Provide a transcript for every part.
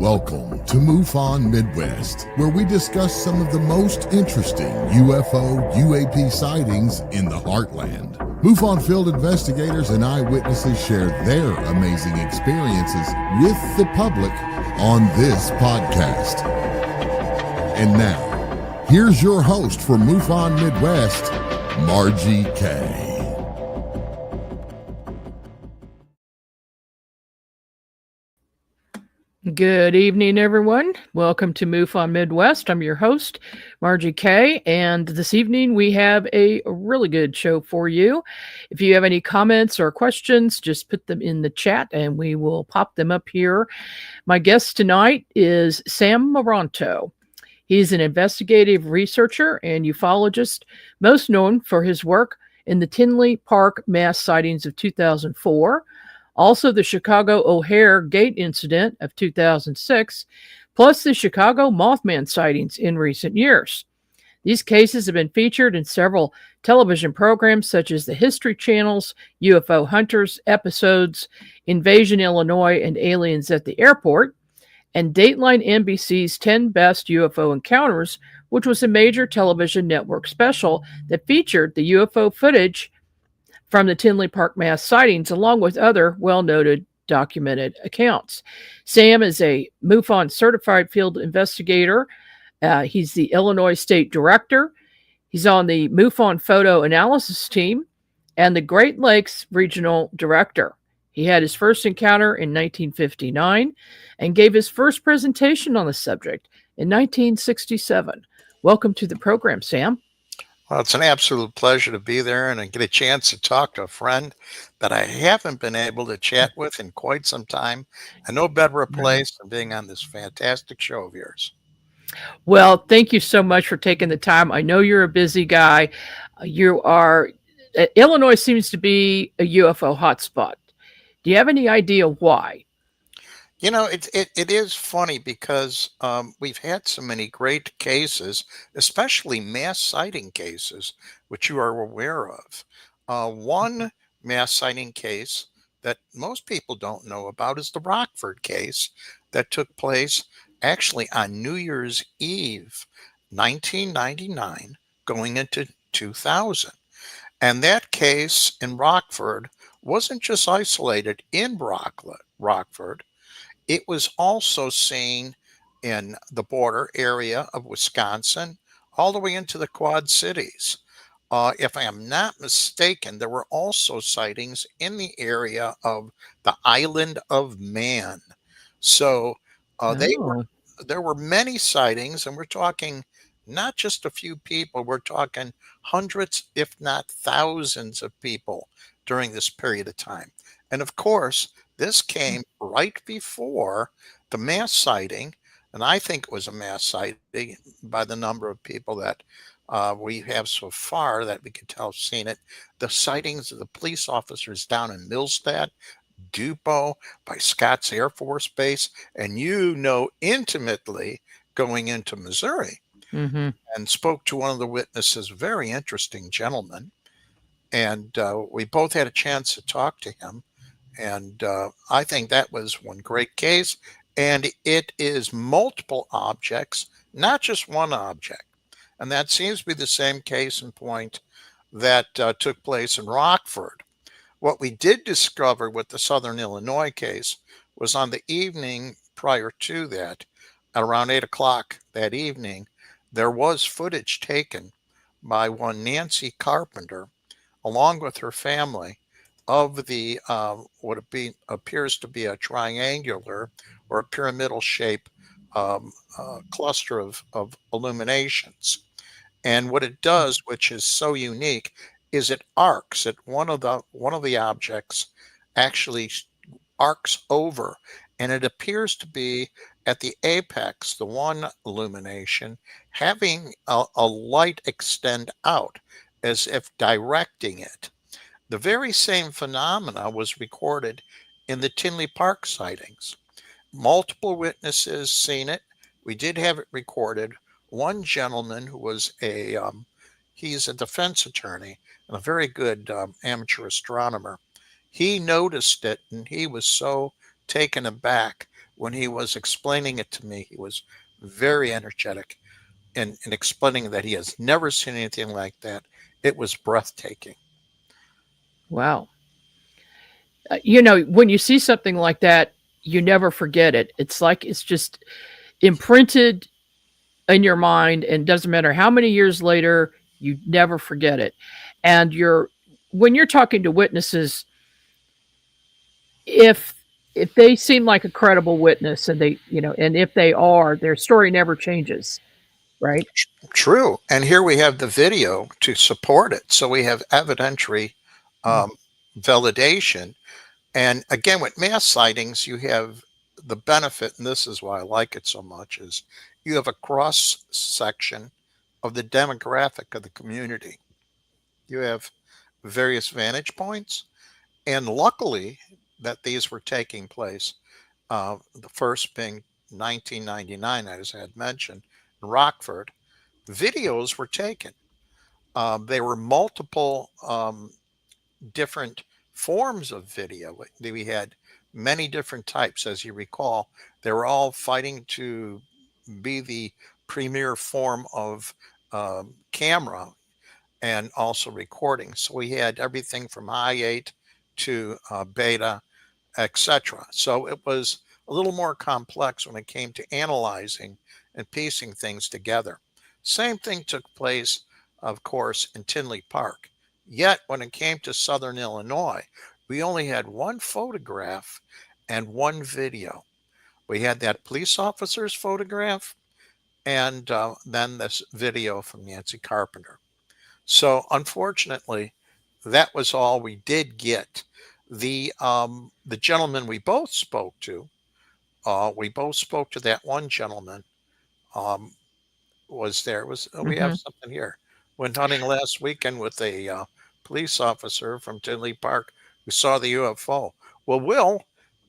Welcome to MUFON Midwest, where we discuss some of the most interesting UFO, UAP sightings in the heartland. MUFON field investigators and eyewitnesses share their amazing experiences with the public on this podcast. And now, here's your host for MUFON Midwest, Margie K. Good evening, everyone. Welcome to MUFON Midwest. I'm your host, Margie K. And this evening we have a really good show for you. If you have any comments or questions, just put them in the chat and we will pop them up here. My guest tonight is Sam Maranto. He's an investigative researcher and ufologist, most known for his work in the Tinley Park Mass Sightings of 2004, also the Chicago O'Hare Gate incident of 2006, plus the Chicago Mothman sightings in recent years. These cases have been featured in several television programs such as the History Channel's UFO Hunters episodes, Invasion Illinois and Aliens at the Airport, and Dateline NBC's 10 Best UFO Encounters, which was a major television network special that featured the UFO footage from the Tinley Park Mass Sightings, along with other well-noted documented accounts. Sam is a MUFON certified field investigator. He's the Illinois State Director. He's on the MUFON photo analysis team and the Great Lakes Regional Director. He had his first encounter in 1959 and gave his first presentation on the subject in 1967. Welcome to the program, Sam. Well, it's an absolute pleasure to be there and get a chance to talk to a friend that I haven't been able to chat with in quite some time. And no better a place than being on this fantastic show of yours. Well, thank you so much for taking the time. I know you're a busy guy. Illinois seems to be a UFO hotspot. Do you have any idea why? You know, it is funny because we've had so many great cases, especially mass sighting cases, which you are aware of. One mass sighting case that most people don't know about is the Rockford case that took place actually on New Year's Eve, 1999, going into 2000. And that case in Rockford wasn't just isolated in Rockford. It was also seen in the border area of Wisconsin, all the way into the Quad Cities. If I am not mistaken, there were also sightings in the area of the Island of Man. So there were many sightings, and we're talking not just a few people, we're talking hundreds, if not thousands of people during this period of time. And of course, this came right before the mass sighting, and I think it was a mass sighting by the number of people that we have so far that we can tell have seen it. The sightings of the police officers down in Millstadt, Dupo, by Scotts Air Force Base, and you know intimately going into Missouri, and spoke to one of the witnesses, very interesting gentleman, and we both had a chance to talk to him. And I think that was one great case. And it is multiple objects, not just one object. And that seems to be the same case in point that took place in Rockford. What we did discover with the Southern Illinois case was on the evening prior to that, at around 8 o'clock that evening, there was footage taken by one Nancy Carpenter, along with her family, of the what appears to be a triangular or a pyramidal shape cluster of illuminations. And what it does, which is so unique, is it arcs. One of the objects actually arcs over, and it appears to be at the apex, the one illumination, having a light extend out as if directing it. The very same phenomena was recorded in the Tinley Park sightings. Multiple witnesses seen it. We did have it recorded. One gentleman who was he's a defense attorney and a very good amateur astronomer. He noticed it and he was so taken aback when he was explaining it to me, he was very energetic in explaining that he has never seen anything like that. It was breathtaking. Wow. You know, when you see something like that, you never forget it. It's like it's just imprinted in your mind, and doesn't matter how many years later, you never forget it. And when you're talking to witnesses, if they seem like a credible witness, and they, you know, and if they are, their story never changes, right? True. And here we have the video to support it. So we have evidentiary Mm. um, validation. And again, with mass sightings, you have the benefit, and this is why I like it so much, is you have a cross section of the demographic of the community. You have various vantage points. And luckily that these were taking place, the first being 1999, as I had mentioned, in Rockford, videos were taken. There were multiple different forms of video. We had many different types, as you recall. They were all fighting to be the premier form of camera and also recording. So we had everything from high 8 to beta, etc. So it was a little more complex when it came to analyzing and piecing things together. Same thing took place, of course, in Tinley Park. Yet when it came to Southern Illinois, we only had one photograph and one video. We had that police officer's photograph and then this video from Nancy Carpenter. So unfortunately, that was all we did get. The gentleman we both spoke to that one gentleman. Um, was there was we have Hmm. something here. Went hunting last weekend with a police officer from Tinley Park who saw the UFO. Well, Will,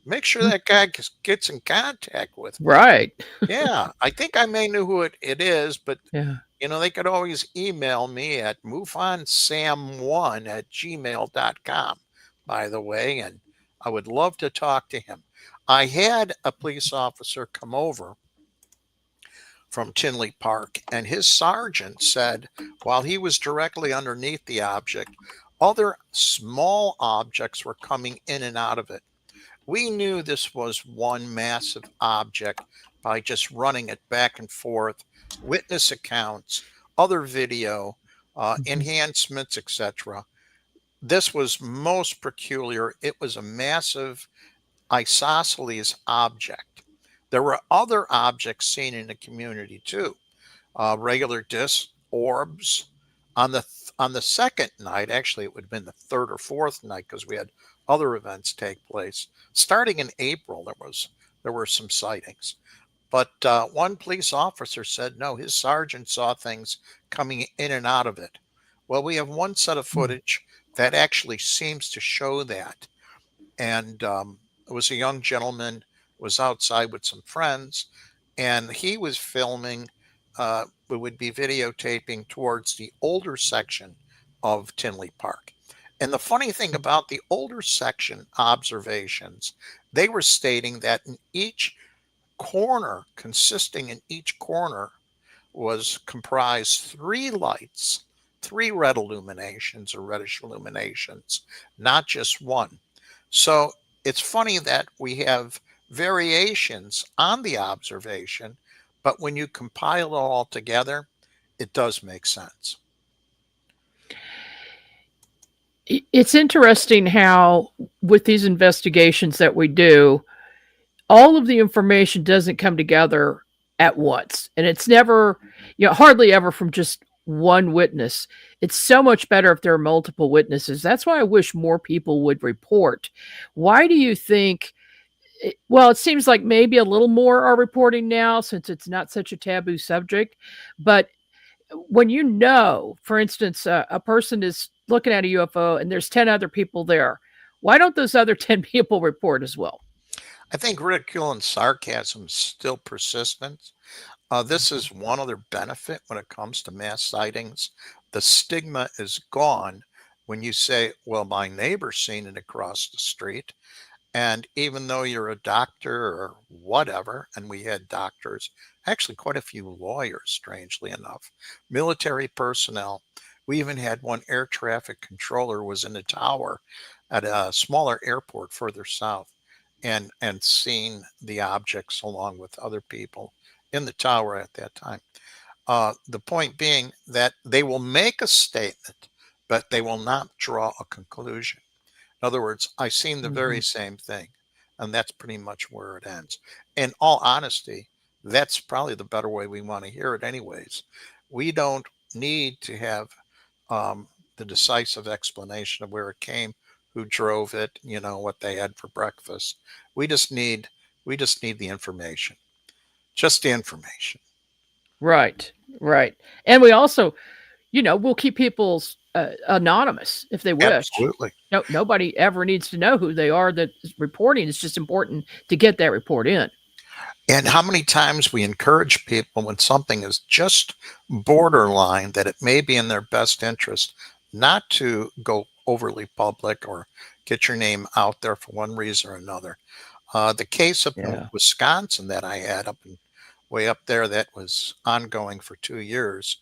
make sure that guy gets in contact with me. Right. Yeah, I think I may know who it is, but Yeah. they could always email me at mufonsam1@gmail.com, by the way, and I would love to talk to him. I had a police officer come over from Tinley Park, and his sergeant said while he was directly underneath the object, other small objects were coming in and out of it. We knew this was one massive object by just running it back and forth, witness accounts, other video, Mhm. enhancements, etc. This was most peculiar. It was a massive isosceles object. There were other objects seen in the community too, regular disc orbs. On the second night, actually, it would have been the third or fourth night because we had other events take place. Starting in April, there were some sightings, but one police officer said no, his sergeant saw things coming in and out of it. Well, we have one set of Mm. footage that actually seems to show that, and it was a young gentleman was outside with some friends, and he was filming. We would be videotaping towards the older section of Tinley Park. And the funny thing about the older section observations, they were stating that in each corner was comprised three lights, three red illuminations or reddish illuminations, not just one. So it's funny that we have variations on the observation, but when you compile it all together, it does make sense. It's interesting how, with these investigations that we do, all of the information doesn't come together at once. And it's never, you know, hardly ever from just one witness. It's so much better if there are multiple witnesses. That's why I wish more people would report. Why do you think? Well, it seems like maybe a little more are reporting now since it's not such a taboo subject. But when you know, for instance, a person is looking at a UFO and there's 10 other people there, why don't those other 10 people report as well? I think ridicule and sarcasm is still persistent. This is one other benefit when it comes to mass sightings. The stigma is gone when you say, well, my neighbor's seen it across the street. And even though you're a doctor or whatever, and we had doctors, actually quite a few lawyers, strangely enough, military personnel. We even had one air traffic controller was in a tower at a smaller airport further south and seen the objects along with other people in the tower at that time. The point being that they will make a statement, but they will not draw a conclusion. In other words, I seen the Hmm. very same thing, and that's pretty much where it ends. In all honesty, that's probably the better way we want to hear it, anyways. We don't need to have um, the decisive explanation of where it came, who drove it, what they had for breakfast. We just need we just need the information, just the information. Right, right. And we also, we'll keep people's anonymous if they wish. Absolutely. No, nobody ever needs to know who they are that's reporting. It's just important to get that report in. And how many times we encourage people when something is just borderline that it may be in their best interest not to go overly public or get your name out there for one reason or another. The case up in Yeah. Wisconsin that I had way up there that was ongoing for 2 years,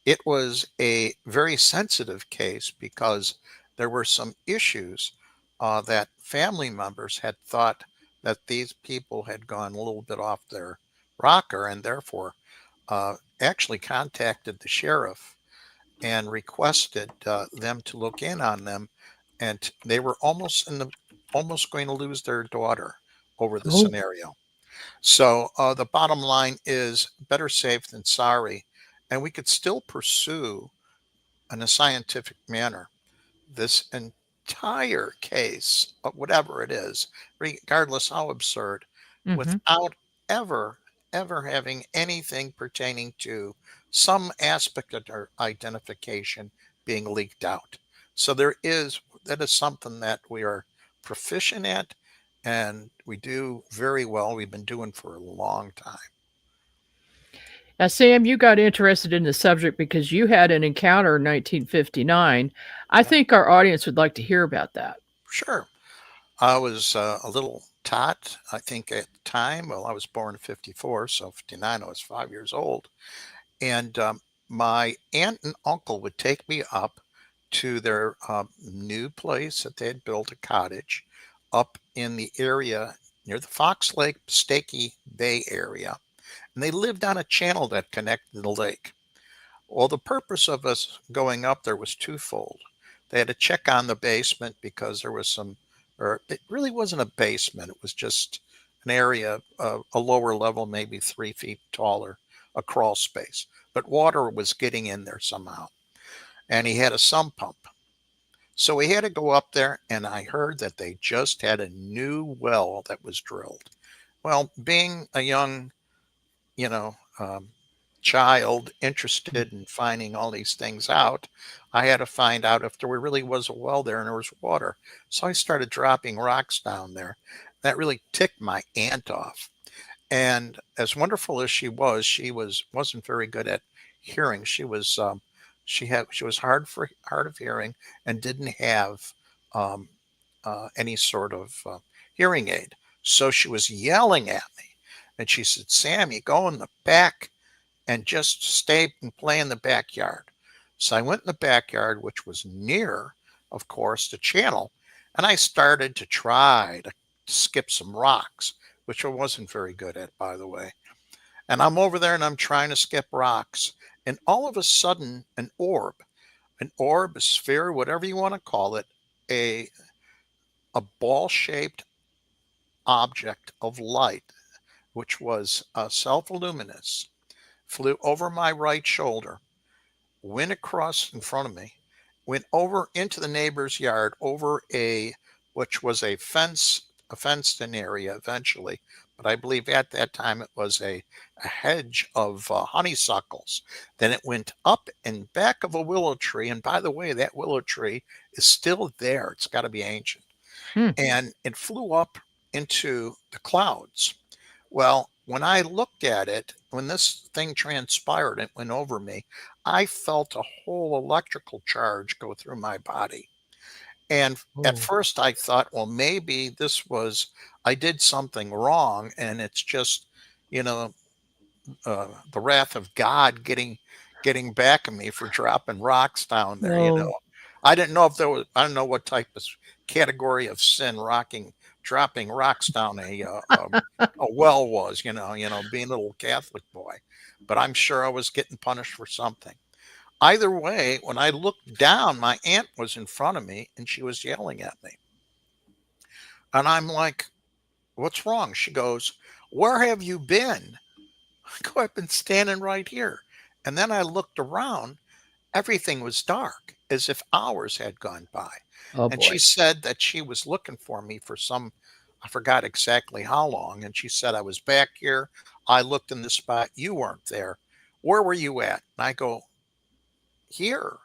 it was a very sensitive case because there were some issues that family members had thought that these people had gone a little bit off their rocker and therefore actually contacted the sheriff and requested them to look in on them. And they were almost going to lose their daughter over the Oh. scenario. So the bottom line is better safe than sorry. And we could still pursue in a scientific manner this entire case of whatever it is, regardless how absurd, Hmm. without ever, ever having anything pertaining to some aspect of their identification being leaked out. So that is something that we are proficient at and we do very well. We've been doing for a long time. Now, Sam, you got interested in the subject because you had an encounter in 1959. I Yeah, think our audience would like to hear about that. sure. I was a little tot, I think, at the time. Well, I was born in 54, so 59, I was 5 years old. And my aunt and uncle would take me up to their new place that they had built, a cottage up in the area near the Fox Lake, Stakey Bay area. And they lived on a channel that connected the lake. Well, the purpose of us going up there was twofold. They had to check on the basement because there was or it really wasn't a basement. It was just an area, a lower level, maybe 3 feet taller, a crawl space. But water was getting in there somehow. And he had a sump pump. So we had to go up there, and I heard that they just had a new well that was drilled. Well, being a young you know, um, child interested in finding all these things out, I had to find out if there really was a well there and there was water. So I started dropping rocks down there. That really ticked my aunt off. And as wonderful as she wasn't very good at hearing. She was hard of hearing and didn't have um, any sort of hearing aid. So she was yelling at me, and she said, "Sam, you go in the back and just stay and play in the backyard." So I went in the backyard, which was near, of course, the channel, and I started to try to skip some rocks, which I wasn't very good at, by the way. And I'm over there and I'm trying to skip rocks. And all of a sudden, an orb, a sphere, whatever you want to call it, a, a ball shaped object of light, which was self luminous, flew over my right shoulder, went across in front of me, went over into the neighbor's yard, over which was a fenced in area eventually. But I believe at that time it was a hedge of honeysuckles. Then it went up and back of a willow tree. And by the way, that willow tree is still there. It's got to be ancient. Hmm. And it flew up into the clouds. Well, when I looked at it, when this thing transpired, it went over me. I felt a whole electrical charge go through my body. And at Oh. first I thought, well, maybe I did something wrong and it's just, you know, the wrath of God getting back at me for dropping rocks down there. Oh. I didn't know if I don't know what type of category of sin dropping rocks down a well was, being a little Catholic boy, but I'm sure I was getting punished for something. Either way, when I looked down, my aunt was in front of me and she was yelling at me. And I'm like, what's wrong? She goes, where have you been? I go, I've been standing right here. And then I looked around. Everything was dark, as if hours had gone by. Oh And she boy. said that she was looking for me for I forgot exactly how long. And she said, I was back here. I looked in the spot. You weren't there. Where were you at? And I go, here.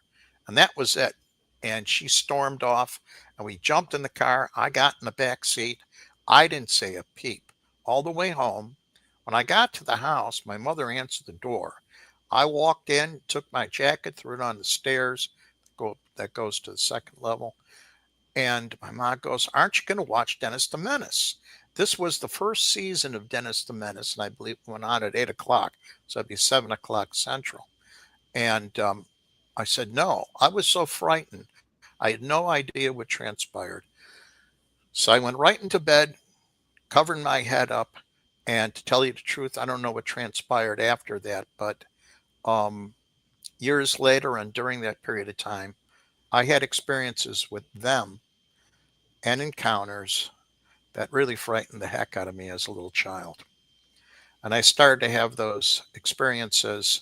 And that was it. And she stormed off and we jumped in the car. I got in the back seat. I didn't say a peep all the way home. When I got to the house, my mother answered the door. I walked in, took my jacket, threw it on the stairs that goes to the second level. And my mom goes, aren't you going to watch Dennis the Menace? This was the first season of Dennis the Menace, and I believe it went on at 8 o'clock. So it'd be 7 o'clock Central. And I said, no, I was so frightened. I had no idea what transpired. So I went right into bed, covered my head up. And to tell you the truth, I don't know what transpired after that. But um, years later and during that period of time, I had experiences with them and encounters that really frightened the heck out of me as a little child. And I started to have those experiences.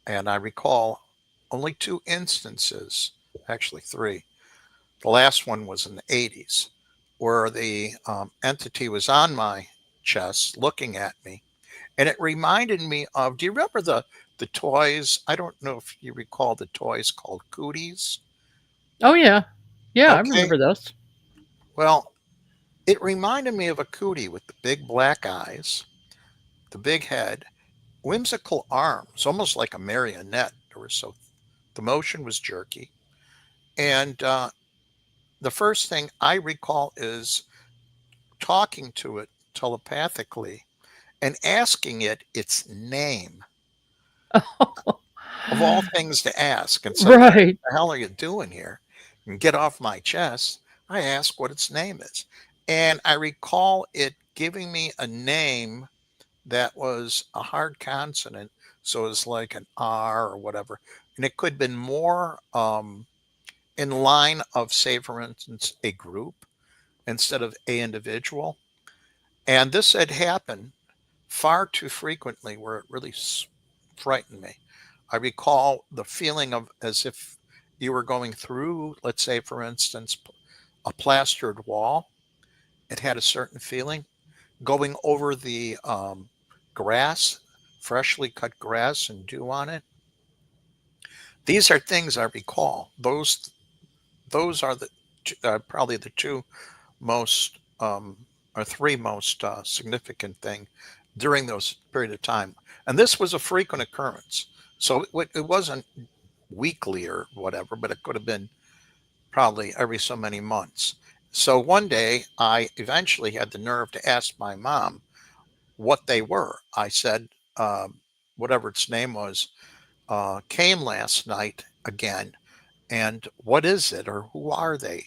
And I recall only 2 instances, actually 3. The last one was in the 80s, where the entity was on my chest looking at me. And it reminded me of, do you remember the toys? I don't know if you recall the toys called cooties. Oh yeah. Yeah, I Okay. remember those. Well, it reminded me of a cootie with the big black eyes, the big head, whimsical arms, almost like a marionette. The motion was jerky. And the first thing I recall is talking to it telepathically and asking it its name, of all things to ask. And so, what Right. the hell are you doing here? And get off my chest. I asked what its name is. And I recall it giving me a name that was a hard consonant. So it was like an R or whatever. And it could have been more in line of, say, for instance, a group instead of a individual. And this had happened far too frequently where it really frightened me. I recall the feeling of as if you were going through, let's say, for instance, a plastered wall. It had a certain feeling. Going over the grass, freshly cut grass and dew on it. These are things I recall. Those are probably the 2 most or 3 most significant thing during those period of time. And this was a frequent occurrence. So it wasn't weekly or whatever, but it could have been probably every so many months. So one day I eventually had the nerve to ask my mom what they were. I said, whatever its name was, came last night again. And what is it or who are they?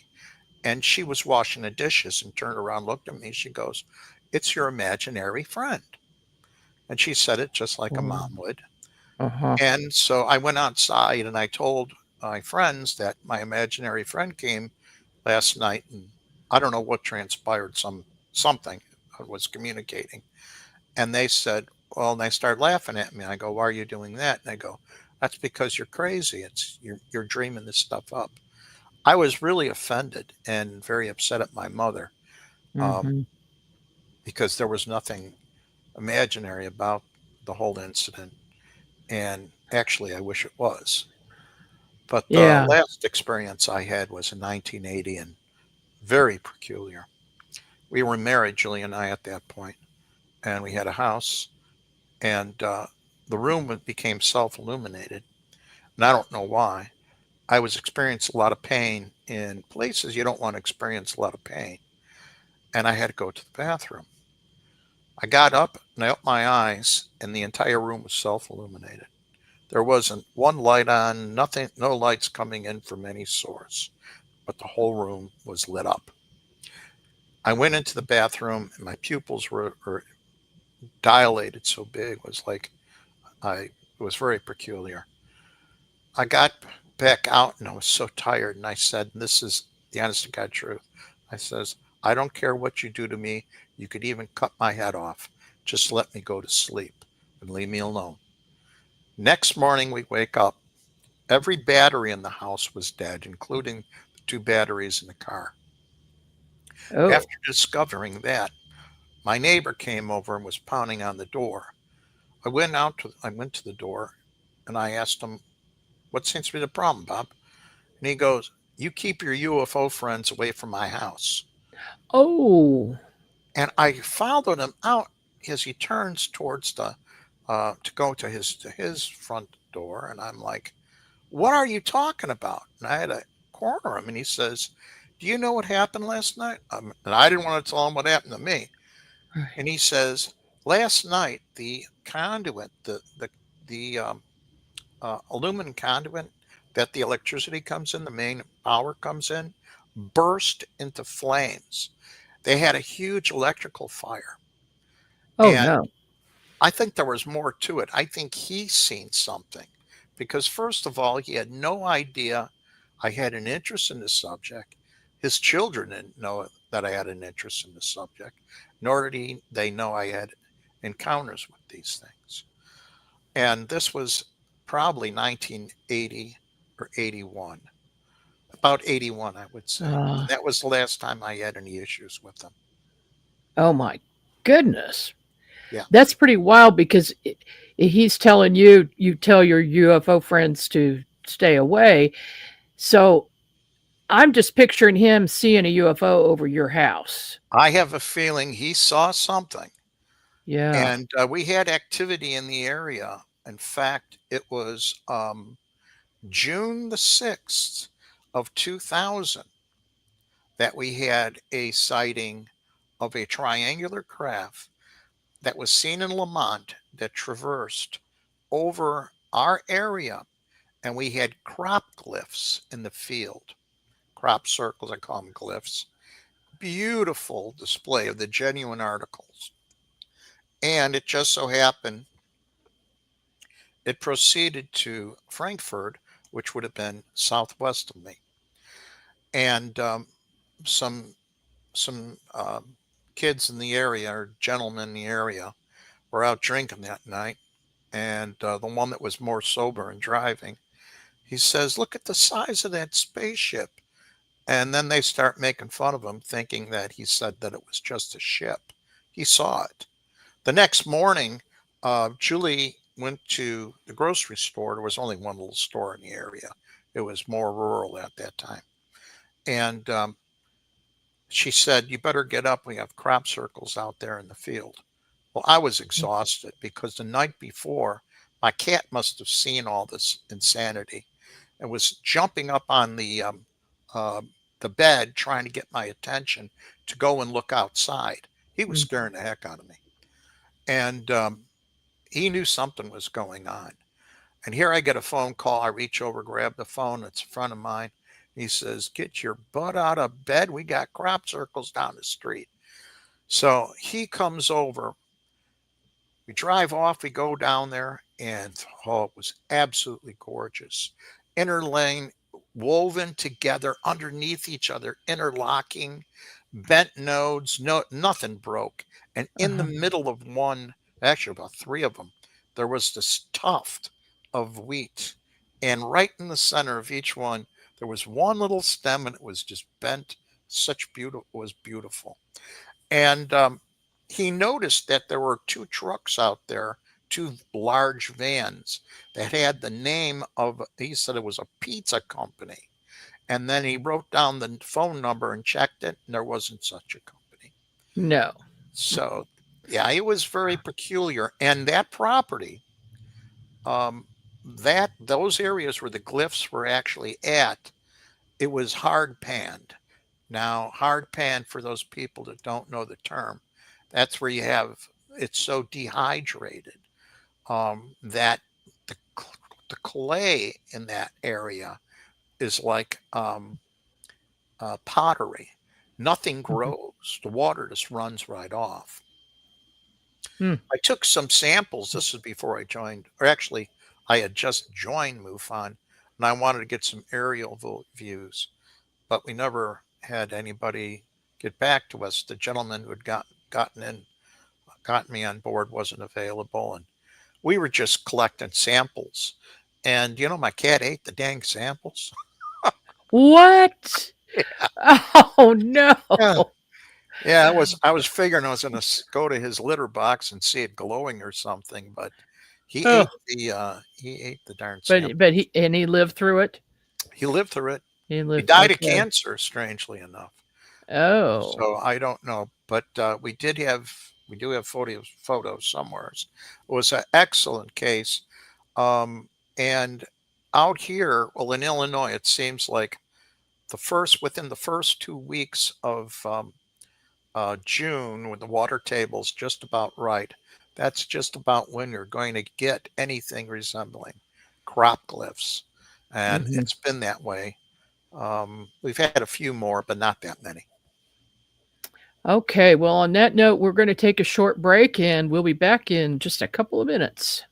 And she was washing the dishes and turned around, looked at me. She goes, it's your imaginary friend. And she said it just like a Oh. mom would. Uh-huh. And so I went outside and I told my friends that my imaginary friend came last night and I don't know what transpired, something I was communicating. And they said, well, and they started laughing at me. I go, why are you doing that? And they go, that's because you're crazy. You're dreaming this stuff up. I was really offended and very upset at my mother um, Mm-hmm. because there was nothing imaginary about the whole incident. And actually, I wish it was. But the Yeah. last experience I had was in 1980 and very peculiar. We were married, Julie and I, at that point, and we had a house, and the room became self illuminated. And I don't know why. I was experiencing a lot of pain in places you don't want to experience a lot of pain. And I had to go to the bathroom. I got up and I opened my eyes, and the entire room was self illuminated. There wasn't one light on, nothing, no lights coming in from any source, but the whole room was lit up. I went into the bathroom and my pupils were dilated so big. It was like it was very peculiar. I got back out and I was so tired, and I said, "This is the honest to God truth." I says, "I don't care what you do to me. You could even cut my head off. Just let me go to sleep and leave me alone." Next morning, we wake up. Every battery in the house was dead, including the two batteries in the car. Oh, After discovering that, my neighbor came over and was pounding on the door. I went to the door and I asked him, "What seems to be the problem, Bob?" And he goes, "You keep your UFO friends away from my house." oh, And I followed him out as he turns towards the to go to his front door, and I'm like, "What are you talking about?" And I had to corner him, and he says, "Do you know what happened last night?" And I didn't want to tell him what happened to me. right. And he says, "Last night the conduit, the aluminum conduit that the electricity comes in, the main power comes in, burst into flames. They had a huge electrical fire." Oh And no. I think there was more to it. I think he's seen something because, first of all, he had no idea I had an interest in the subject. His children didn't know that I had an interest in the subject, nor did they know I had encounters with these things. And this was probably 1980 or 81, about 81, I would say. Uh, And that was the last time I had any issues with them. oh my goodness. Yeah. That's pretty wild because he's telling you, you tell your UFO friends to stay away. So I'm just picturing him seeing a UFO over your house. I have a feeling he saw something. Yeah. And we had activity in the area. In fact, it was June the 6th of 2000 that we had a sighting of a triangular craft that was seen in Lamont that traversed over our area. And we had crop glyphs in the field, crop circles, I call them glyphs. Beautiful display of the genuine articles. And it just so happened it proceeded to Frankfurt, which would have been southwest of me. And some kids in the area, or gentlemen in the area, were out drinking that night. And the one that was more sober and driving, he says, "Look at the size of that spaceship." And then they start making fun of him, thinking that he said that it was just a ship. He saw it. The next morning, Julie went to the grocery store. There was only one little store in the area. It was more rural at that time. And she said, "You better get up. We have crop circles out there in the field." Well, I was exhausted because the night before, my cat must have seen all this insanity and was jumping up on uh, the bed trying to get my attention to go and look outside. He was Mm. scaring the heck out of me. And he knew something was going on. And here I get a phone call. I reach over, grab the phone. It's a friend of mine. He says, "Get your butt out of bed. We got crop circles down the street." So he comes over. We drive off. We go down there. And oh, it was absolutely gorgeous. Inner lane, woven together underneath each other, interlocking, bent nodes. No, nothing broke. And in the Uh-huh. middle of one, actually about three of them, there was this tuft of wheat. And right in the center of each one, there was one little stem, and it was just bent. Such beautiful, it was beautiful. And he noticed that there were two trucks out there, two large vans that had the name of, he said it was a pizza company. And then he wrote down the phone number and checked it, and there wasn't such a company. No. So, yeah, it was very peculiar. And that property, um, those areas where the glyphs were actually at, it was hard panned. Now, hard pan, for those people that don't know the term, that's where you have it's so dehydrated that the clay in that area is like pottery. Nothing Mhm. grows. The water just runs right off. Mm. I took some samples. This was before I joined, or actually, I had just joined MUFON, and I wanted to get some aerial views, but we never had anybody get back to us. The gentleman who had gotten me on board wasn't available, and we were just collecting samples. And my cat ate the dang samples. What? Oh no. Yeah, yeah. I was figuring I was going to go to his litter box and see it glowing or something, but Oh, he ate the darn but sample. he lived through it. He lived through it. He He lived. died of Okay. cancer, strangely enough. Oh. So I don't know, but we do have photos somewhere. It was an excellent case, and out here, well, in Illinois, it seems like within the first 2 weeks of June, when the water table's just about right, that's just about when you're going to get anything resembling crop glyphs, and Hmm. it's been that way. We've had a few more, but not that many. Okay. Well, on that note, we're going to take a short break, and we'll be back in just a couple of minutes.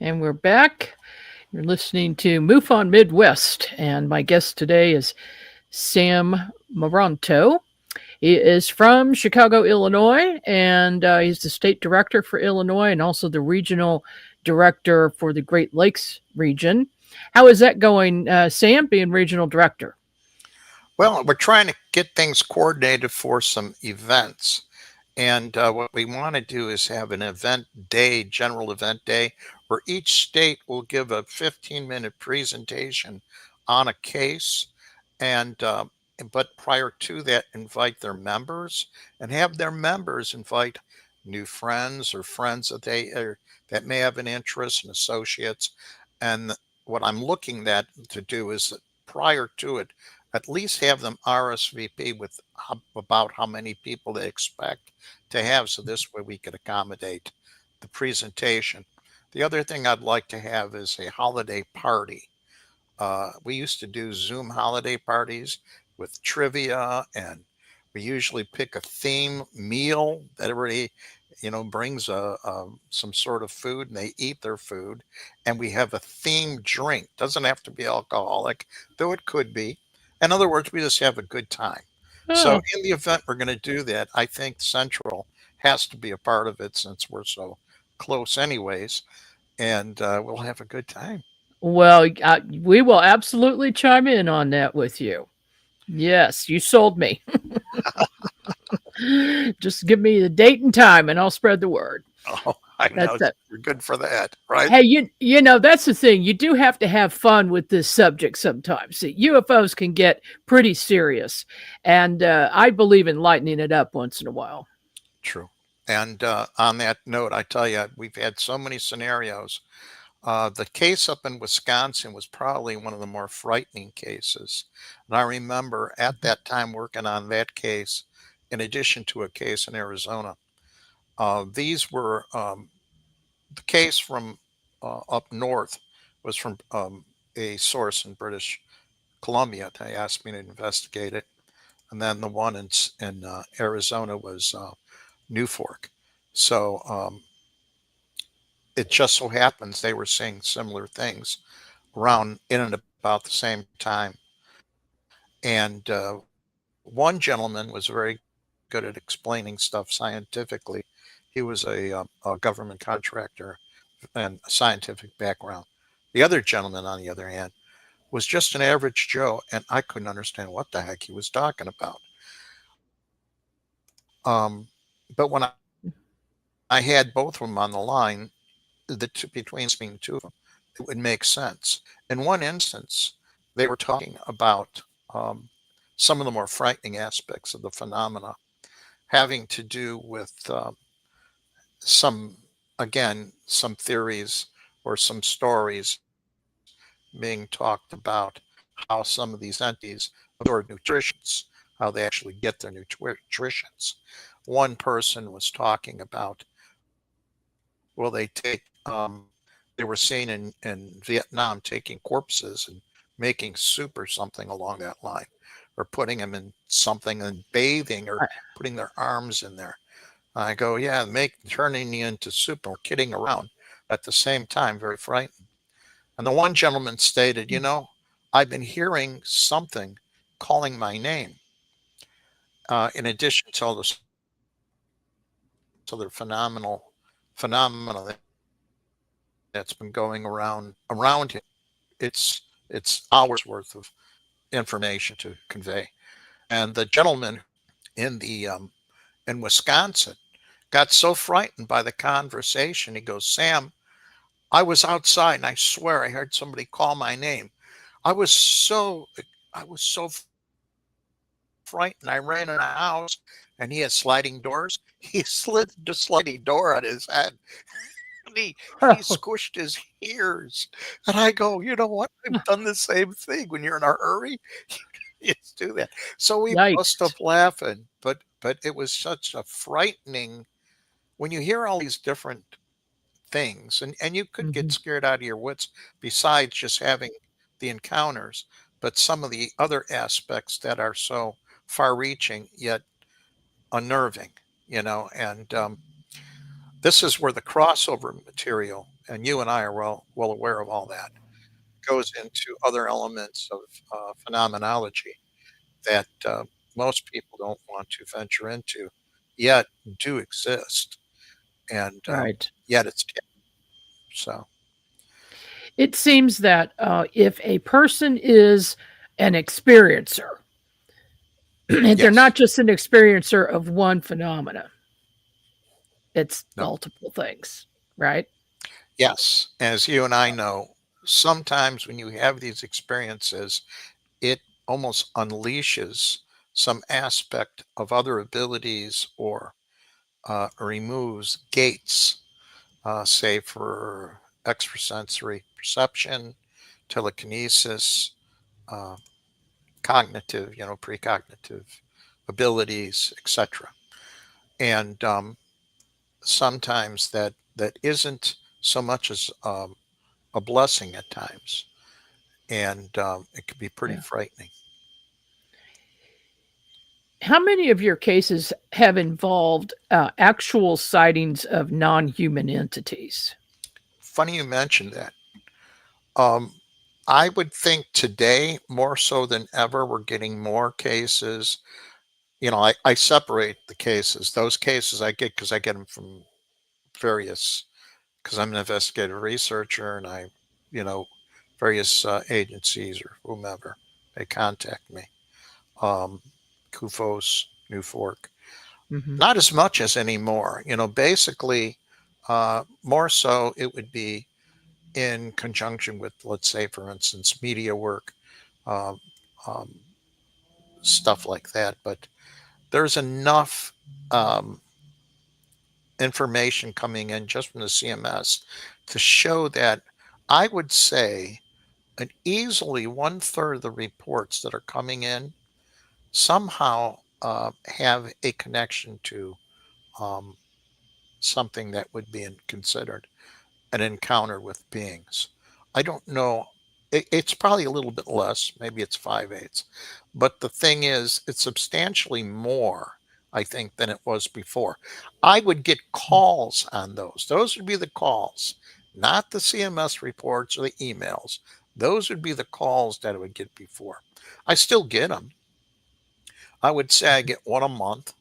And we're back. You're listening to MUFON Midwest, and my guest today is Sam Maranto. He is from Chicago, Illinois, and he's the state director for Illinois and also the regional director for the Great Lakes region. How is that going, Sam, being regional director? Well, we're trying to get things coordinated for some events. And what we want to do is have an event day, general event day, where each state will give a 15-minute presentation on a case. And but prior to that, invite their members and have their members invite new friends or friends that may have an interest and associates. And what I'm looking to do is that prior to it, at least have them RSVP with about how many people they expect to have, so this way we could accommodate the presentation. The other thing I'd like to have is a holiday party. We used to do Zoom holiday parties with trivia, and we usually pick a theme meal that everybody, brings some sort of food and they eat their food, and we have a themed drink. Doesn't have to be alcoholic, though it could be. In other words, we just have a good time. So Oh, in the event we're going to do that, I think Central has to be a part of it since we're so close anyways. and we'll have a good time. Well, we will absolutely chime in on that with you. Yes, you sold me. Just give me the date and time, and I'll spread the word. Oh, I That's know it. you're good for that, right? Hey, you know that's the thing. You do have to have fun with this subject sometimes. See, UFOs can get pretty serious, and I believe in lightening it up once in a while. True. And on that note, I tell you, we've had so many scenarios. The case up in Wisconsin was probably one of the more frightening cases. And I remember at that time working on that case, in addition to a case in Arizona. These were the case from up north was from a source in British Columbia. They asked me to investigate it. And then the one in Arizona was New Fork. So it just so happens they were seeing similar things around in and about the same time. And one gentleman was very good at explaining stuff scientifically. He was a government contractor and a scientific background. The other gentleman, on the other hand, was just an average Joe, and I couldn't understand what the heck he was talking about. But when I had both of them on the line, between the two of them, it would make sense. In one instance, they were talking about some of the more frightening aspects of the phenomena having to do with some, again, some theories or some stories being talked about how some of these entities absorb nutritions, how they actually get their nutritions. One person was talking about, well, they were seen in Vietnam taking corpses and making soup or something along that line, or putting them in something and bathing or putting their arms in there. I go, yeah, turning you into soup or kidding around. At the same time, very frightened. And the one gentleman stated, I've been hearing something calling my name, in addition to all this other phenomena that's been going around him. It's hours worth of information to convey. And the gentleman in the in Wisconsin got so frightened by the conversation. He goes, Sam, I was outside and I swear I heard somebody call my name. I was so I was so frightened. I ran in a house and he had sliding doors. He slid the sliding door on his head. And he squished his ears. And I go, you know what? I've done the same thing. When you're in a hurry, you just do that. So we bust up laughing. But it was such a frightening when you hear all these different things, and you could get scared out of your wits besides just having the encounters, but some of the other aspects that are so far reaching yet unnerving, and this is where the crossover material, and you and I are well aware of all that, goes into other elements of phenomenology that most people don't want to venture into, yet do exist, and yet it's so. It seems that if a person is an experiencer, and they're not just an experiencer of one phenomena, it's multiple things, right? Yes, as you and I know, sometimes when you have these experiences, it almost unleashes some aspect of other abilities or removes gates, say for extrasensory perception, telekinesis, uh, cognitive, precognitive abilities, etc. And sometimes that isn't so much as a blessing at times, and it can be pretty frightening. How many of your cases have involved actual sightings of non-human entities? Funny you mentioned that. I would think today, more so than ever, we're getting more cases. I separate the cases. Those cases I get because I get them from various because I'm an investigative researcher, and you know, various agencies or whomever, they contact me. Um, CUFOS, New Fork. Hmm. Not as much as anymore. Basically, more so it would be in conjunction with, let's say, for instance, media work, um, um, stuff like that. But there's enough um, information coming in just from the CMS to show that I would say an easily one third of the reports that are coming in somehow have a connection to um, something that would be considered an encounter with beings. I don't know. It's probably a little bit less. Maybe it's 5/8. But the thing is, it's substantially more, I think, than it was before. I would get calls on those. Those would be the calls, not the CMS reports or the emails. Those would be the calls that I would get before. I still get them. I would say I get one a month,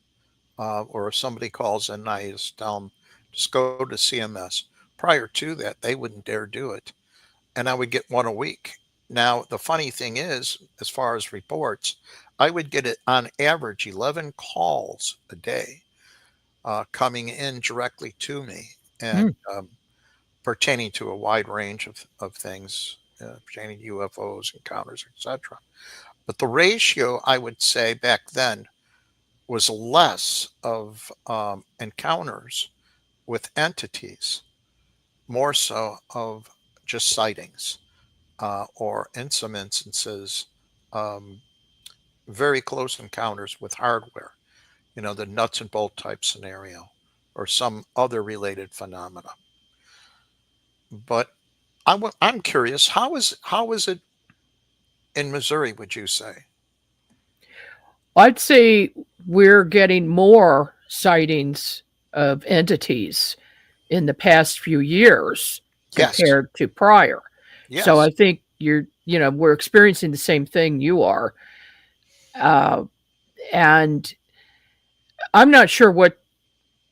or if somebody calls in, I just tell them, just go to CMS. Prior to that, they wouldn't dare do it. And I would get one a week. Now, the funny thing is, as far as reports, I would get it on average 11 calls a day coming in directly to me and pertaining to a wide range of things, pertaining to UFOs, encounters, etc. But the ratio, I would say back then, was less of encounters with entities, more so of just sightings or in some instances, um, very close encounters with hardware, the nuts and bolt type scenario or some other related phenomena. But I'm curious, how is it in Missouri, would you say? I'd say we're getting more sightings of entities in the past few years Yes. compared to prior. So Yes. I think we're experiencing the same thing you are. Uh, and I'm not sure what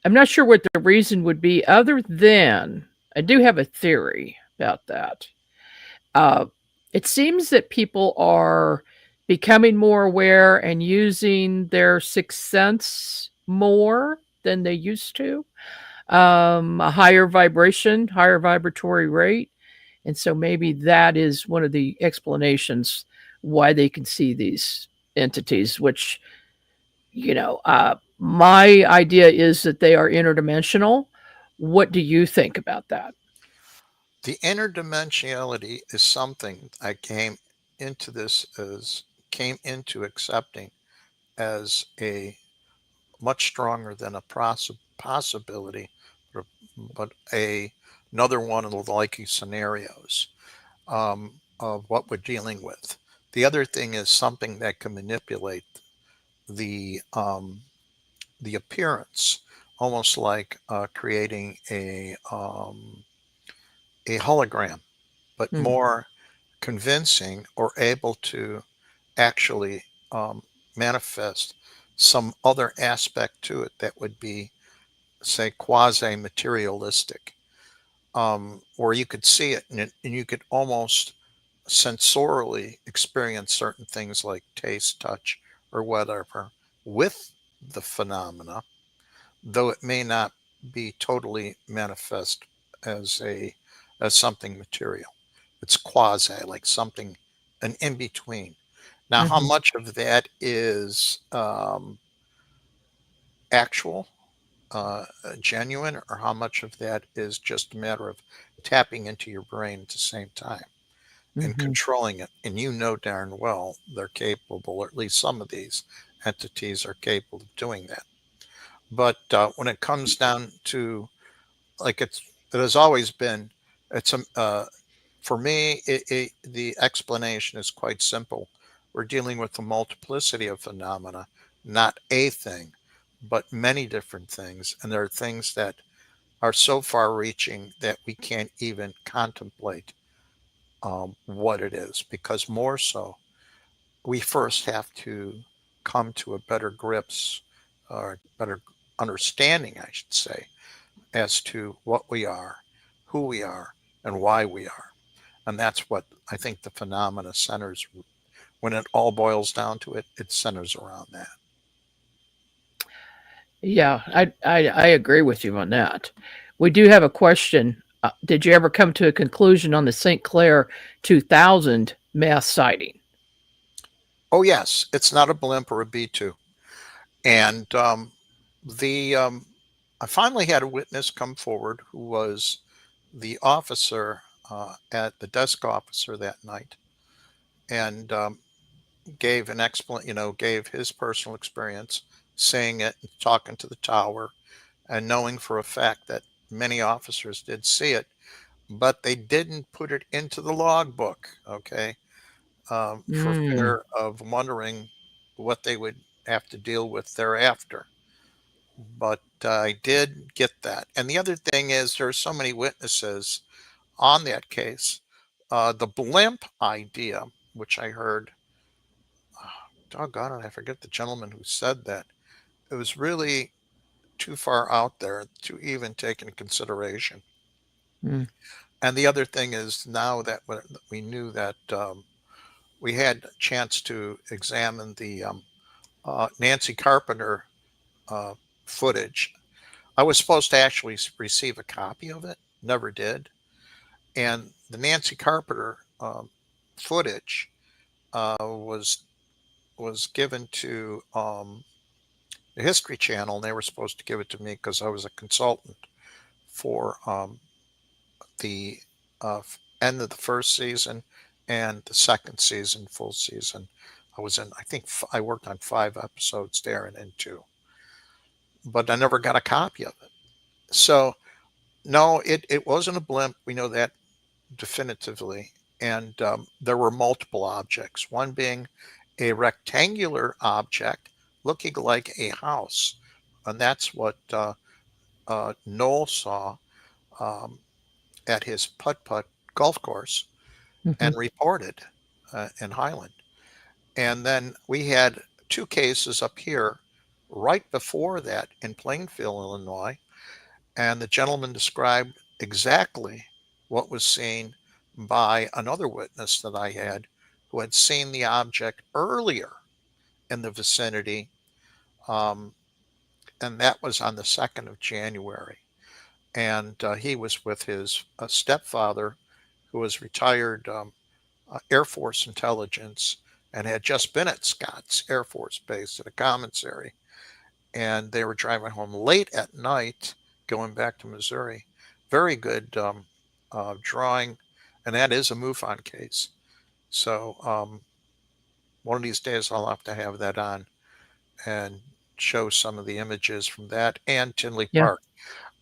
I'm not sure what the reason would be other than I do have a theory about that. Uh, it seems that people are becoming more aware and using their sixth sense more than they used to. A higher vibration, higher vibratory rate. And so maybe that is one of the explanations why they can see these entities, which, my idea is that they are interdimensional. What do you think about that? The interdimensionality is something I came into accepting as a much stronger than a possibility, but, another one of the likely scenarios of what we're dealing with. The other thing is something that can manipulate the um, the appearance, almost like creating a hologram, but Mm, more convincing or able to actually manifest some other aspect to it that would be, say, quasi materialistic, where you could see it and you could almost sensorily experience certain things like taste, touch, or whatever with the phenomena, though it may not be totally manifest as a as something material. It's quasi, like something an in between. Now, how mhm, much of that is actual, genuine, or how much of that is just a matter of tapping into your brain at the same time and mhm, controlling it? And you know darn well they're capable, or at least some of these entities are capable of doing that. But when it comes down to, like, it has always been, it's for me, the explanation is quite simple. We're dealing with a multiplicity of phenomena, not a thing, but many different things. And there are things that are so far reaching that we can't even contemplate what it is, because more so, we first have to come to a better grips or better understanding, I should say, as to what we are, who we are, and why we are. And that's what I think the phenomena centers. When it all boils down to it, it centers around that. Yeah, I agree with you on that. We do have a question. Did you ever come to a conclusion on the St. Clair 2000 mass sighting? Oh, yes, it's not a blimp or a B-2. And the I finally had a witness come forward who was the officer at the desk officer that night, and gave an gave his personal experience, seeing it, talking to the tower, and knowing for a fact that many officers did see it, but they didn't put it into the logbook. Okay, for Mm, fear of wondering what they would have to deal with thereafter. But I did get that. And the other thing is, there are so many witnesses on that case. The blimp idea, which I heard, doggone it, I forget the gentleman who said that. It was really too far out there to even take into consideration. mm, And the other thing is, now that we knew that we had a chance to examine the Nancy Carpenter uh, footage. I was supposed to actually receive a copy of it, never did. And the Nancy Carpenter footage was given to the History Channel, and they were supposed to give it to me because I was a consultant for the end of the first season and the second season, full season. I was in, I think I worked on 5 episodes there and in two, but I never got a copy of it. So, no, it wasn't a blimp. We know that definitively. And there were multiple objects, one being a rectangular object looking like a house. And that's what Noel saw um, at his putt putt golf course mhm, and reported in Highland. And then we had 2 cases up here right before that in Plainfield, Illinois. And the gentleman described exactly what was seen by another witness that I had, who had seen the object earlier in the vicinity. Um, and that was on the 2nd of January. And he was with his stepfather, who was retired Air Force intelligence and had just been at Scotts Air Force Base at a commissary. And they were driving home late at night, going back to Missouri. Very good drawing, and that is a MUFON case. So one of these days I'll have to have that on and show some of the images from that and Tinley yeah. Park.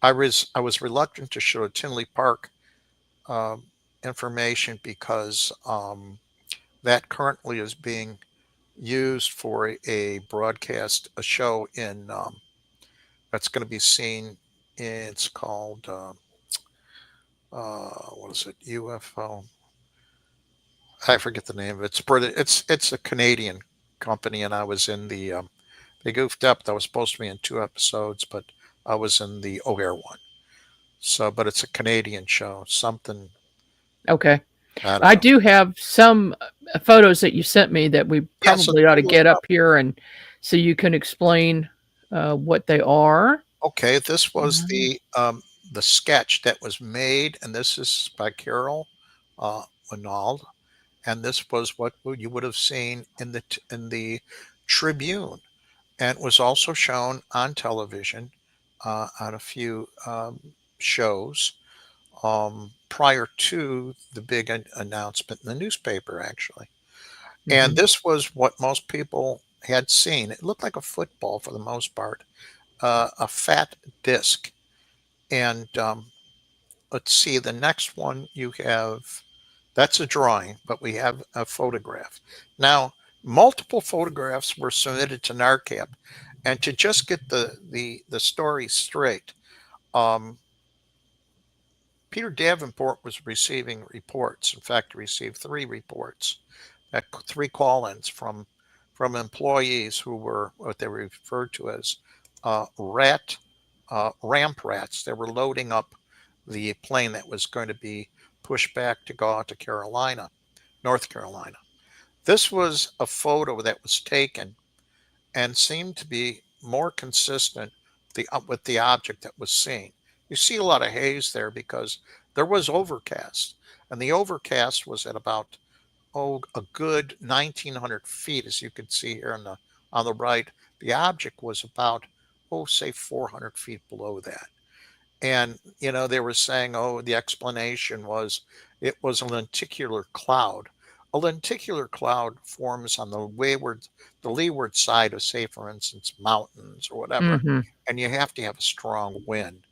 I was reluctant to show Tinley Park um, information because that currently is being used for a broadcast, a show in that's going to be seen. It's called what is it? UFO. I forget the name of it. It's British. It's a Canadian company, and I was in the. They goofed up. I was supposed to be in 2 episodes, but I was in the O'Hare one. So, but it's a Canadian show. Something Okay. I don't I know. do have some photos that you sent me that we Yeah. So probably ought to pull it get up up. here and so you can explain what they are. Okay, this was Um, the sketch that was made, and this is by Carol uh, Winald, and this was what you would have seen in the Tribune, and it was also shown on television on a few shows prior to the big announcement in the newspaper, actually. And mhm, this was what most people had seen. It looked like a football for the most part, a fat disc. And let's see, the next one you have, that's a drawing, but we have a photograph. Now, multiple photographs were submitted to NARCAB. And to just get the story straight, um, Peter Davenport was receiving reports. In fact, he received 3 reports, 3 call-ins from employees who were what they referred to as ramp rats. They were loading up the plane that was going to be pushed back to go out to North Carolina. This was a photo that was taken and seemed to be more consistent with the object that was seen. You see a lot of haze there because there was overcast, and the overcast was at about a good 1,900 feet, as you can see here on the right. The object was about say 400 feet below that. And they were saying, the explanation was it was a lenticular cloud. A lenticular cloud forms on the leeward side of, say, for instance, mountains or whatever, Mm-hmm. and you have to have a strong wind.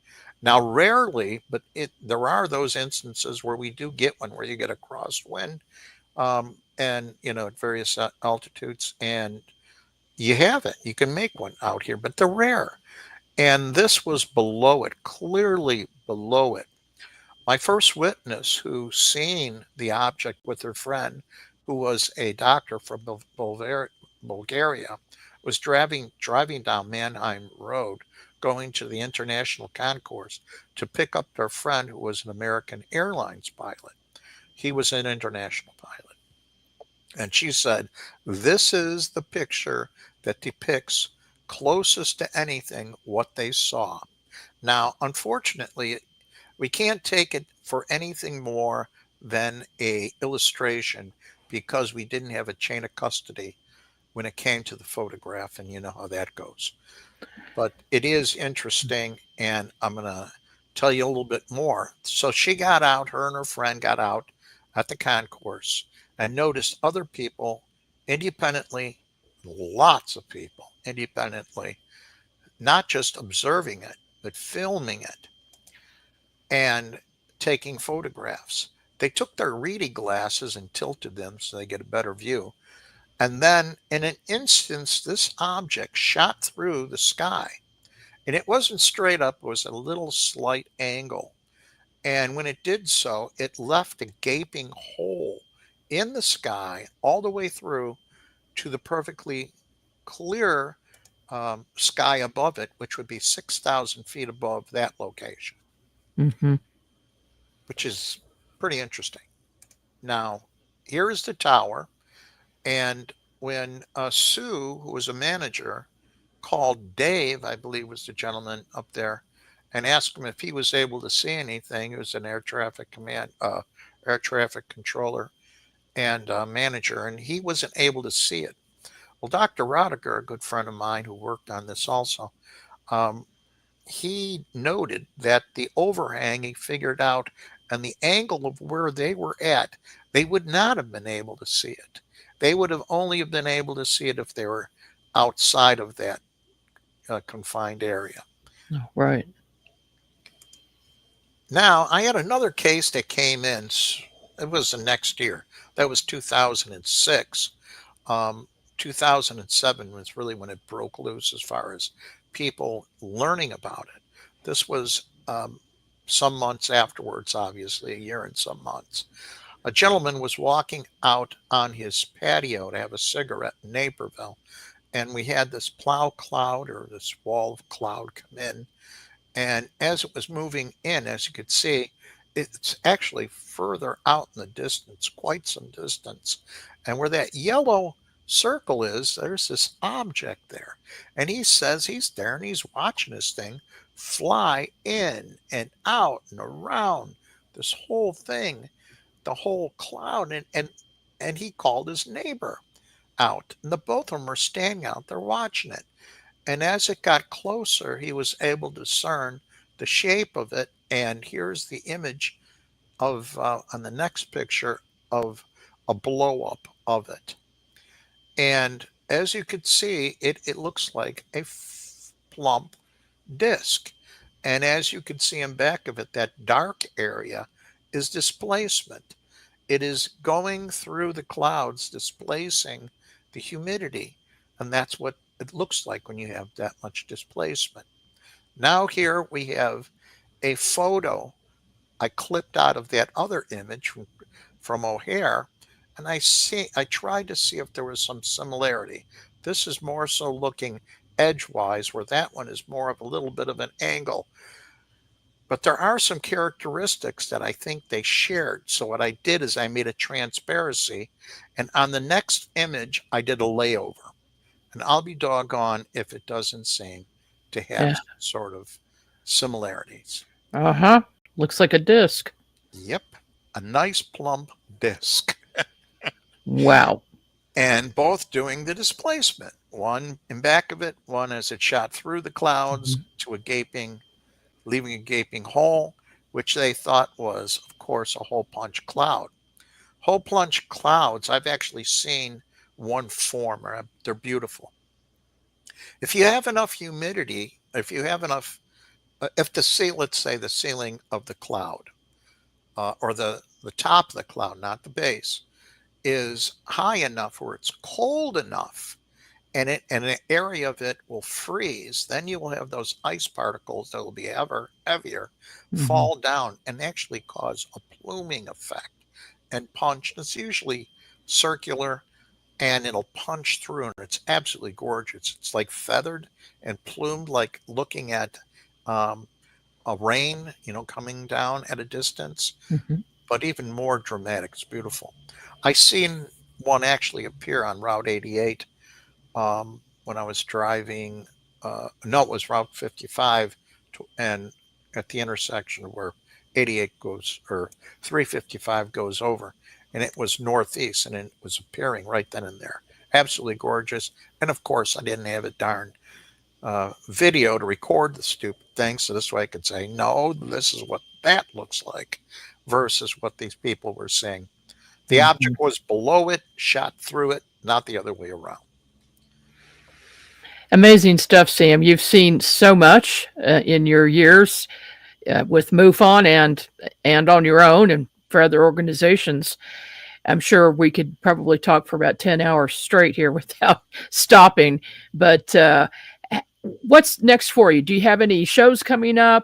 Now, rarely, but there are those instances where we do get one, where you get a crosswind, and at various altitudes, and you have it. You can make one out here, but they're rare. And this was below it, clearly below it. My first witness who seen the object with her friend, who was a doctor from Bulgaria, was driving down Mannheim Road, going to the international concourse to pick up their friend, who was an American Airlines pilot. He was an international pilot. And she said, this is the picture that depicts closest to anything what they saw. Now, unfortunately, we can't take it for anything more than a illustration, because we didn't have a chain of custody when it came to the photograph, and you know how that goes. But it is interesting, and I'm going to tell you a little bit more. So she got out, her and her friend got out at the concourse and noticed other people independently, lots of people independently, not just observing it, but filming it and taking photographs. They took their reading glasses and tilted them so they get a better view. And then in an instance, this object shot through the sky. And it wasn't straight up, it was a little slight angle. And when it did so, it left a gaping hole in the sky all the way through to the perfectly clear sky above it, which would be 6,000 feet above that location, Mm-hmm. which is pretty interesting. Now, here is the tower. And when Sue, who was a manager, called Dave, I believe was the gentleman up there, and asked him if he was able to see anything. He was an air traffic controller and manager, and he wasn't able to see it. Well, Dr. Rodiger, a good friend of mine who worked on this also, he noted that the overhang, he figured out, and the angle of where they were at, they would not have been able to see it. They would have only been able to see it if they were outside of that confined area. Oh, right. Now, I had another case that came in. It was the next year. That was 2006. 2007 was really when it broke loose as far as people learning about it. This was some months afterwards, obviously, a year and some months. A gentleman was walking out on his patio to have a cigarette in Naperville, and we had this plow cloud, or this wall of cloud, come in. And as it was moving in, as you could see, it's actually further out in the distance, quite some distance. And where that yellow circle is, there's this object there. And he says he's there and he's watching this thing fly in and out and around this whole thing, the whole cloud. And he called his neighbor out. And the both of them are standing out there watching it. And as it got closer, he was able to discern the shape of it. And here's the image of, on the next picture, of a blow up of it. And as you can see, it looks like a plump disc. And as you can see in back of it, that dark area is displacement. It is going through the clouds, displacing the humidity. And that's what it looks like when you have that much displacement. Now here we have a photo I clipped out of that other image from O'Hare, and I tried to see if there was some similarity. This is more so looking edgewise, where that one is more of a little bit of an angle. But there are some characteristics that I think they shared. So what I did is I made a transparency, and on the next image, I did a layover. And I'll be doggone if it doesn't seem to have Yeah. some sort of similarities. Uh-huh. Looks like a disc. Yep, a nice plump disc. Wow. And both doing the displacement. One in back of it, one as it shot through the clouds to leaving a gaping hole, which they thought was, of course, a hole punch cloud. Hole punch clouds, I've actually seen one form. They're beautiful. If you have enough humidity, if you have enough, if let's say the ceiling of the cloud, or the top of the cloud, not the base, is high enough where it's cold enough, and an area of it will freeze, then you will have those ice particles that will be ever heavier fall down and actually cause a pluming effect and punch. It's usually circular, and it'll punch through, and it's absolutely gorgeous. It's like feathered and plumed, like looking at a rain, coming down at a distance, but even more dramatic. It's beautiful. I seen one actually appear on Route 88 when I was driving. No, it was Route 55, and at the intersection where 88 goes, or 355 goes over, and it was northeast, and it was appearing right then and there. Absolutely gorgeous. And of course, I didn't have a darn video to record the stupid thing, so this way I could say, no, this is what that looks like, versus what these people were saying. The object was below it, shot through it, not the other way around. Amazing stuff, Sam. You've seen so much in your years with MUFON and on your own and for other organizations. I'm sure we could probably talk for about 10 hours straight here without stopping. But what's next for you? Do you have any shows coming up?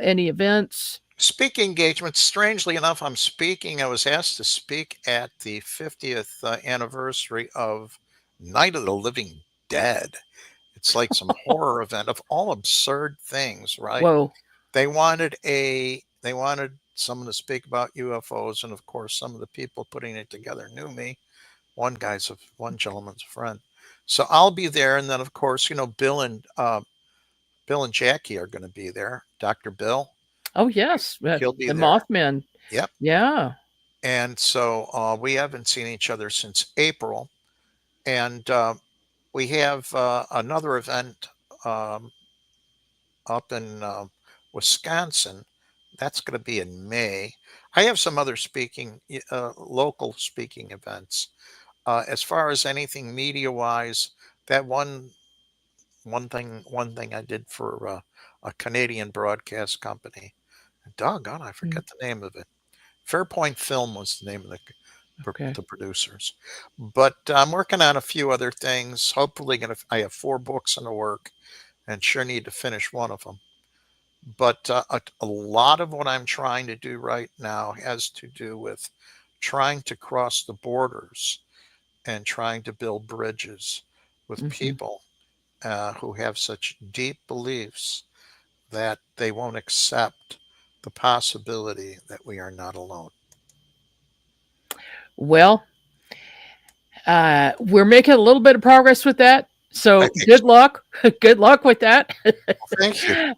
Any events? Speaking engagements, strangely enough, I was asked to speak at the 50th anniversary of Night of the Living Dead. It's like some horror event of all absurd things, right? Whoa. They wanted someone to speak about UFOs, and of course, some of the people putting it together knew me. One gentleman's a friend, so I'll be there. And then, of course, Bill and Jackie are going to be there. Dr. Bill. Oh yes, He'll be the there. Mothman. Yep. Yeah. And so we haven't seen each other since April, and we have another event up in Wisconsin. That's going to be in May. I have some other local speaking events. As far as anything media-wise, that one thing I did for a Canadian broadcast company. Doggone, I forget the name of it. Fairpoint Film was the name of the producers. But I'm working on a few other things. Hopefully, I have 4 books in the work, and sure need to finish one of them. But a lot of what I'm trying to do right now has to do with trying to cross the borders and trying to build bridges with people who have such deep beliefs that they won't accept the possibility that we are not alone. Well, we're making a little bit of progress with that. So good luck. Good luck with that. Well, thank you.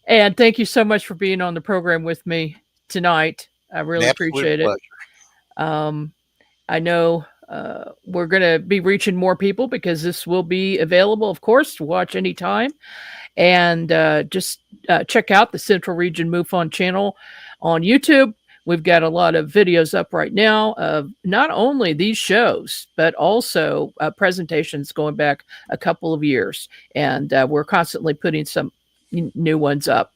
And thank you so much for being on the program with me tonight. I really appreciate it. I know we're going to be reaching more people because this will be available, of course, to watch anytime. And just check out the Central Region MUFON channel on YouTube. We've got a lot of videos up right now of not only these shows, but also presentations going back a couple of years. And we're constantly putting some new ones up.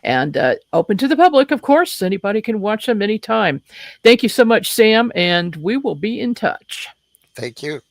And open to the public, of course. Anybody can watch them anytime. Thank you so much, Sam, and we will be in touch. Thank you.